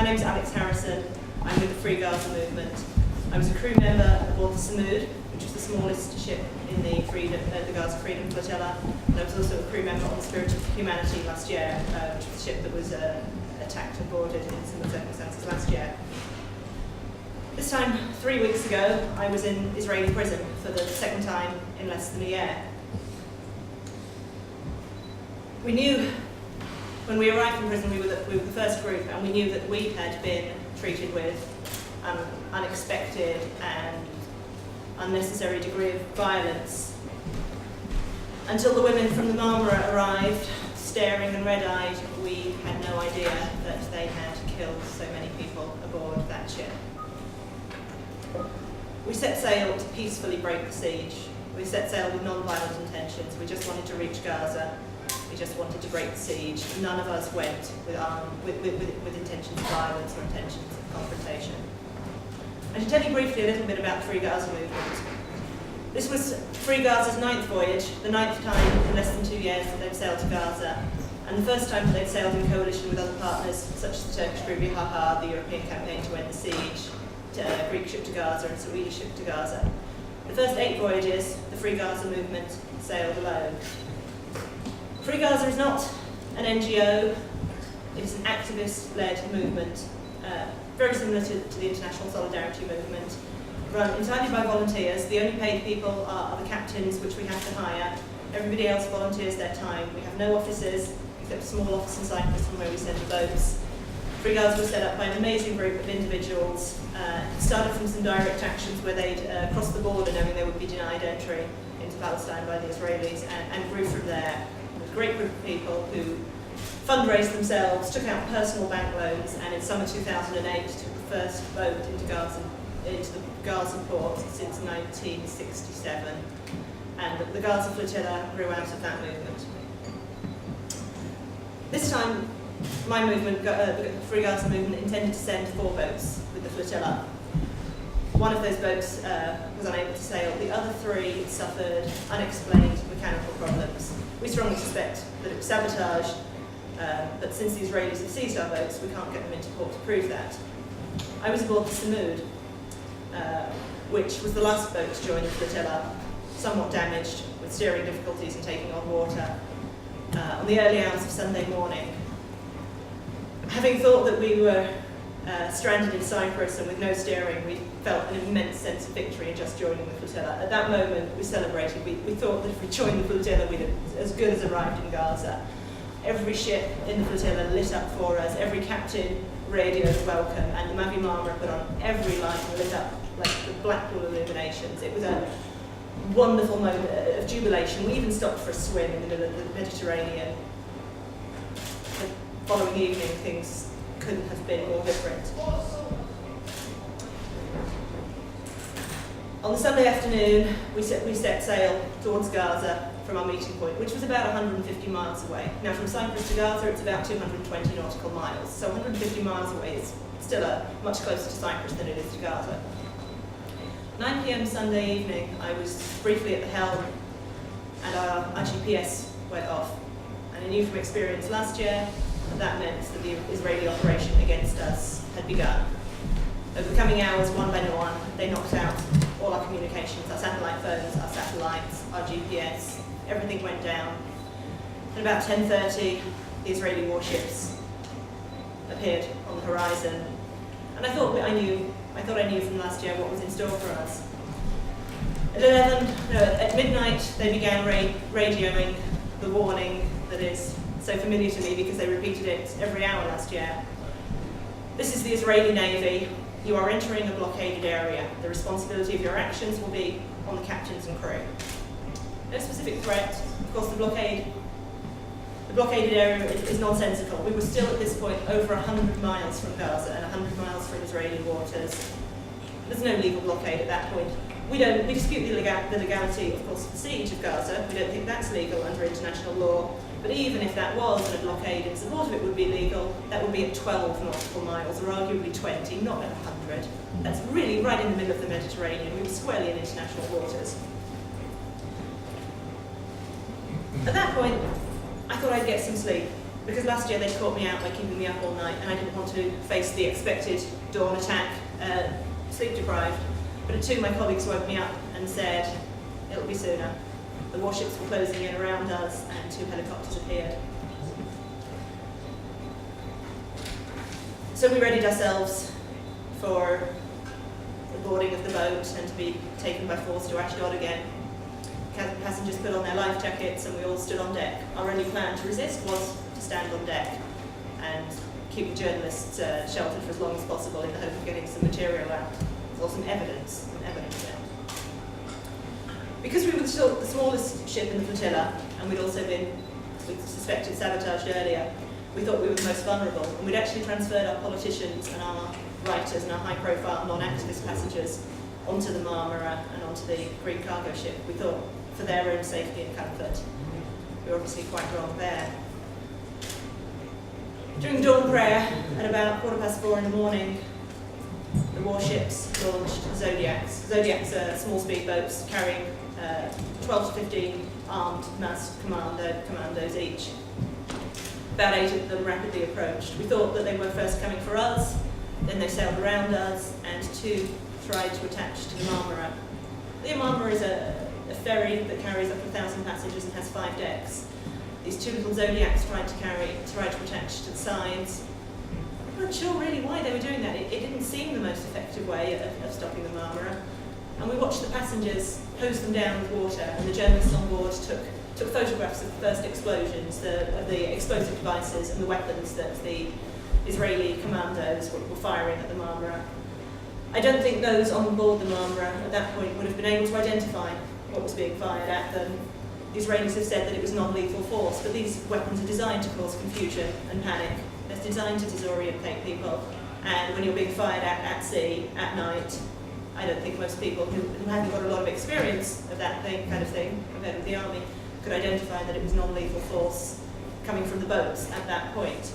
name's Alex Harrison. I'm with the Free Gaza movement. I was a crew member aboard the Samud, which was the smallest ship in the Gaza Freedom Flotilla, and I was also a crew member on the Spirit of Humanity last year, which was a ship that was attacked and boarded in similar circumstances last year. This time, 3 weeks ago, I was in Israeli prison for the second time in less than a year. We knew when we arrived in prison we were the first group, and we knew that we had been treated with an unexpected and unnecessary degree of violence. Until the women from the Marmara arrived, staring and red-eyed, we had no idea that they had killed so many people aboard that ship. We set sail to peacefully break the siege. We set sail with non-violent intentions. We just wanted to reach Gaza. We just wanted to break the siege. None of us went with intentions of violence or intentions of confrontation. I should tell you briefly a little bit about the Free Gaza movement. This was Free Gaza's 9th voyage, the 9th time in less than 2 years that they'd sailed to Gaza, and the first time that they'd sailed in coalition with other partners, such as the Turkish group Flotilla, the European campaign to end the siege, Greek ship to Gaza and Swedish ship to Gaza. The first 8 voyages, the Free Gaza movement sailed alone. Free Gaza is not an NGO, it is an activist-led movement, very similar to the International Solidarity Movement, run entirely by volunteers. The only paid people are the captains, which we have to hire. Everybody else volunteers their time. We have no offices, except a small office in Cyprus from where we send the boats. Free Gaza was set up by an amazing group of individuals. It started from some direct actions where they'd crossed the border knowing they would be denied entry into Palestine by the Israelis, and grew from there. A great group of people who fundraised themselves, took out personal bank loans, and in summer 2008 took the first boat into the Gaza port since 1967. And the Gaza Flotilla grew out of that movement. This time, my movement, the Free Gaza movement, intended to send 4 boats with the flotilla. One of those boats was unable to sail. The other 3 suffered unexplained mechanical problems. We strongly suspect that it was sabotage, but since the Israelis have seized our boats, we can't get them into port to prove that. I was aboard the Samud, which was the last boat to join the flotilla, somewhat damaged, with steering difficulties and taking on water, on the early hours of Sunday morning. Having thought that we were stranded in Cyprus and with no steering, we felt an immense sense of victory in just joining the flotilla. At that moment, we celebrated. We thought that if we joined the flotilla, we'd have as good as arrived in Gaza. Every ship in the flotilla lit up for us. Every captain radioed welcome, and the Mavi Marmara put on every light and lit up like the Blackpool illuminations. It was a wonderful moment of jubilation. We even stopped for a swim in the middle of the Mediterranean. The following evening, things couldn't have been more different. On the Sunday afternoon, we set sail towards Gaza from our meeting point, which was about 150 miles away. Now, from Cyprus to Gaza, it's about 220 nautical miles, so 150 miles away is still much closer to Cyprus than it is to Gaza. 9 p.m. Sunday evening, I was briefly at the helm, and our GPS went off. And I knew from experience last year that meant that the Israeli operation against us had begun. Over the coming hours, one by one, they knocked out all our communications, our satellite phones, our satellites, our GPS, everything went down. At about 10:30, the Israeli warships appeared on the horizon, and I thought I knew from last year what was in store for us. At midnight, they began radioing the warning that is so familiar to me because they repeated it every hour last year. This is the Israeli Navy. You are entering a blockaded area. The responsibility of your actions will be on the captains and crew. No specific threat. Of course, the blockaded area is nonsensical. We were still at this point over 100 miles from Gaza and 100 miles from Israeli waters. There's no legal blockade at that point. We dispute the legality, of course, of the siege of Gaza. We don't think that's legal under international law. But even if that was, and a blockade in support of it would be legal, that would be at 12 nautical miles, or arguably 20, not at 100. That's really right in the middle of the Mediterranean. We were squarely in international waters. At that point, I thought I'd get some sleep. because last year they'd caught me out by keeping me up all night, and I didn't want to face the expected dawn attack, sleep deprived. But at 2, my colleagues woke me up and said, it'll be sooner. The warships were closing in around us, and 2 helicopters appeared. So we readied ourselves for the boarding of the boat and to be taken by force to Ashdod again. Passengers put on their life jackets and we all stood on deck. Our only plan to resist was to stand on deck and keep the journalists sheltered for as long as possible in the hope of getting some material out, or some evidence out. Because we were still the smallest ship in the flotilla, and we suspected sabotaged earlier, we thought we were the most vulnerable, and we'd actually transferred our politicians and our writers and our high-profile non-activist passengers onto the Marmara and onto the Greek cargo ship. We thought for their own safety and comfort. We were obviously quite wrong there. During dawn prayer, at about 4:15 in the morning, the warships launched Zodiacs. Zodiacs are small speedboats carrying 12 to 15 armed masked commandos each. About 8 of them rapidly approached. We thought that they were first coming for us, then they sailed around us, and 2 tried to attach to the Marmara. The Marmara is a ferry that carries up to 1,000 passengers and has 5 decks. These 2 little Zodiacs tried to attach to the sides. I'm not sure really why they were doing that. It didn't seem the most effective way of stopping the Marmara. And we watched the passengers hose them down with water, and the journalists on board took photographs of the first explosions, of the explosive devices and the weapons that the Israeli commandos were firing at the Marmara. I don't think those on board the Marmara at that point would have been able to identify what was being fired at them. The Israelis have said that it was non-lethal force, but these weapons are designed to cause confusion and panic. They're designed to disorientate people, and when you're being fired at sea, at night, I don't think most people who haven't got a lot of experience of that kind of thing, compared with the army, could identify that it was non-lethal force coming from the boats at that point.